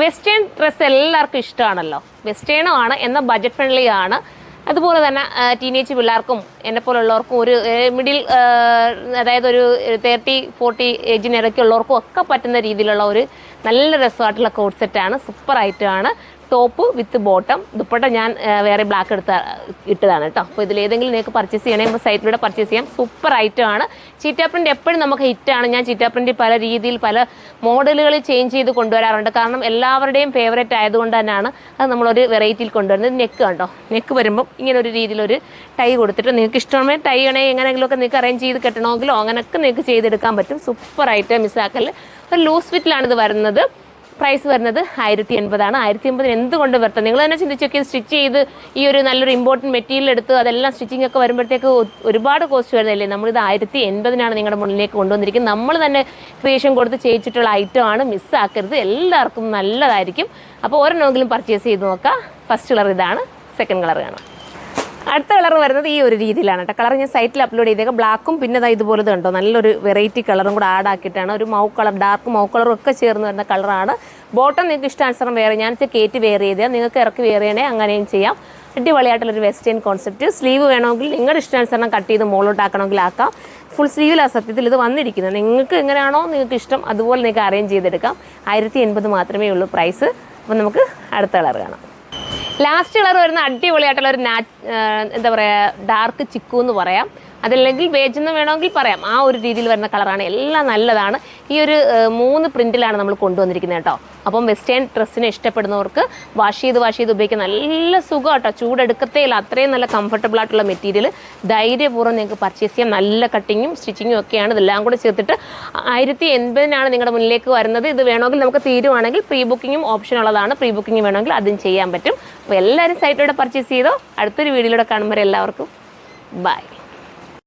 Western dress എല്ലാവർക്കും ഇഷ്ടമാണല്ലോ. വെസ്റ്റേണും ആണ്, എന്നാൽ ബഡ്ജറ്റ് ഫ്രണ്ട്ലി ആണ്. അതുപോലെ തന്നെ ടീനേജ് പിള്ളേർക്കും എന്നെപ്പോലുള്ളവർക്കും ഒരു മിഡിൽ, അതായത് ഒരു 30-40 ഏജിനിടയ്ക്കുള്ളവർക്കും ഒക്കെ പറ്റുന്ന രീതിയിലുള്ള ഒരു നല്ല രസമായിട്ടുള്ള കോട്ട് സെറ്റാണ്. സൂപ്പർ ഐറ്റമാണ്. Top with bottom. ദുപ്പട്ട ഞാൻ വേറെ ബ്ലാക്ക് ഇട്ടതാണ് കേട്ടോ. അപ്പോൾ ഇതിലേതെങ്കിലും നിങ്ങൾക്ക് പർച്ചേസ് ചെയ്യണമെങ്കിൽ സൈറ്റിലൂടെ പർച്ചേസ് ചെയ്യാം. സൂപ്പർ ഐറ്റമാണ്. ചീറ്റ പ്രിൻ്റ് എപ്പോഴും നമുക്ക് ഹിറ്റാണ്. ഞാൻ ചീറ്റ പ്രിൻ്റ് പല രീതിയിൽ പല മോഡലുകളിൽ ചേഞ്ച് ചെയ്ത് കൊണ്ടുവരാറുണ്ട്. കാരണം എല്ലാവരുടെയും ഫേവറേറ്റ് ആയതുകൊണ്ട് തന്നെയാണ് അത് നമ്മളൊരു വെറൈറ്റിയിൽ കൊണ്ടുവരുന്നത്. നെക്ക് കണ്ടോ, നെക്ക് വരുമ്പം ഇങ്ങനെ ഒരു രീതിയിലൊരു ടൈ കൊടുത്തിട്ട് നിങ്ങൾക്ക് ഇഷ്ടമാണെങ്കിൽ ടൈ ആണെങ്കിൽ എങ്ങനെയെങ്കിലുമൊക്കെ നിങ്ങൾക്ക് അറേഞ്ച് ചെയ്ത് കെട്ടണമെങ്കിലോ അങ്ങനെയൊക്കെ നിങ്ങൾക്ക് ചെയ്തെടുക്കാൻ പറ്റും. സൂപ്പർ ഐറ്റം, മിസ്സാക്കല്. ഒരു ലൂസ് ഫിറ്റിലാണിത് വരുന്നത്. പ്രൈസ് വരുന്നത് 1080 ആണ്. 1080 എന്തുകൊണ്ട് വരുത്തുക? നിങ്ങൾ തന്നെ ചിന്തിച്ച് നോക്കി, സ്റ്റിച്ച് ചെയ്ത് ഈ ഒരു നല്ലൊരു ഇമ്പോർട്ടൻറ്റ് മെറ്റീരിയൽ എടുത്ത് അതെല്ലാം സ്റ്റിച്ചിങ് ഒക്കെ വരുമ്പോഴത്തേക്ക് ഒരുപാട് കോസ്റ്റ് വരുന്നില്ലേ? നമ്മളിത് 1080 നിങ്ങളുടെ മുന്നിലേക്ക് കൊണ്ടുവന്നിരിക്കുന്നത്. നമ്മൾ തന്നെ ക്രിയേഷൻ കൊടുത്ത് ചെയ്യിച്ചിട്ടുള്ള ഐറ്റമാണ്. മിസ്സാക്കരുത്, എല്ലാവർക്കും നല്ലതായിരിക്കും. അപ്പോൾ ഒരെണ്ണമെങ്കിലും പർച്ചേസ് ചെയ്ത് നോക്കാം. ഫസ്റ്റ് കളർ ഇതാണ്. സെക്കൻഡ് കളർ കാണാം. അടുത്ത കളർ വരുന്നത് ഈ ഒരു രീതിയിലാണ് കേട്ടോ. കളർ ഞാൻ സൈറ്റിൽ അപ്ലോഡ് ചെയ്തേക്കാം. ബ്ലാക്കും പിന്നെ ഇതുപോലെ കണ്ടോ, നല്ലൊരു വെറൈറ്റി കളറും കൂടെ ആഡ് ആക്കിയിട്ടാണ്. ഒരു മൗ കളർ, ഡാർക്ക് മൗ കളറും ഒക്കെ ചേർന്ന് വരുന്ന കളറാണ്. ബോട്ടം നിങ്ങൾക്ക് ഇഷ്ടാനുസരണം വേറെ, ഞാൻ കയറ്റി വെയർ ചെയ്താൽ നിങ്ങൾക്ക് ഇറക്കി വെയർ ചെയ്യണേ, അങ്ങനെയും ചെയ്യാം. അടിപൊളിയായിട്ടുള്ളൊരു വെസ്റ്റേൺ കോൺസെപ്റ്റ്. സ്ലീവ് വേണമെങ്കിൽ നിങ്ങളുടെ ഇഷ്ടാനുസരണം കട്ട് ചെയ്ത് മുകളിലോട്ട് ആക്കണമെങ്കിൽ ആക്കാം. ഫുൾ സ്ലീവിലാണ് സത്യത്തിൽ ഇത് വന്നിരിക്കുന്നത്. നിങ്ങൾക്ക് എങ്ങനെയാണോ നിങ്ങൾക്ക് ഇഷ്ടം അതുപോലെ നിങ്ങൾക്ക് അറേഞ്ച് ചെയ്തെടുക്കാം. 1080 മാത്രമേ ഉള്ളൂ പ്രൈസ്. അപ്പോൾ നമുക്ക് അടുത്ത കളർ കാണാം. ലാസ്റ്റ് കളർ വരുന്ന അടിപൊളിയായിട്ടുള്ള ഒരു എന്താ പറയുക, ഡാർക്ക് ചിക്കു എന്ന് പറയാം, അതല്ലെങ്കിൽ ബേജ് എന്ന് വേണമെങ്കിൽ പറയാം. ആ ഒരു രീതിയിൽ വരുന്ന കളറാണ്. എല്ലാം നല്ലതാണ്. ഈ ഒരു 3 പ്രിൻറ്റിലാണ് നമ്മൾ കൊണ്ടുവന്നിരിക്കുന്നത് കേട്ടോ. അപ്പം വെസ്റ്റേൺ ഡ്രസ്സിനെ ഇഷ്ടപ്പെടുന്നവർക്ക് വാഷ് ചെയ്ത് ഉപയോഗിക്കാൻ നല്ല സുഖം കേട്ടോ. ചൂടെടുക്കത്തേ ഇല്ല. അത്രയും നല്ല കംഫർട്ടബിൾ ആയിട്ടുള്ള മെറ്റീരിയൽ. ധൈര്യപൂർവ്വം നിങ്ങൾക്ക് പർച്ചേസ് ചെയ്യാം. നല്ല കട്ടിങ്ങും സ്റ്റിച്ചിങ്ങും ഒക്കെയാണ്. ഇതെല്ലാം കൂടെ ചേർത്തിട്ട് 1080 നിങ്ങളുടെ മുന്നിലേക്ക് വരുന്നത്. ഇത് വേണമെങ്കിൽ നമുക്ക് തീരുവാണെങ്കിൽ പ്രീ ബുക്കിങ്ങും ഓപ്ഷൻ ഉള്ളതാണ്. പ്രീ ബുക്കിംഗ് വേണമെങ്കിൽ അതും ചെയ്യാൻ പറ്റും. അപ്പോൾ എല്ലാവരും സൈറ്റിലൂടെ പർച്ചേസ് ചെയ്തോ. അടുത്തൊരു വീഡിയോയിലൂടെ കാണുമ്പോൾ എല്ലാവർക്കും ബൈ.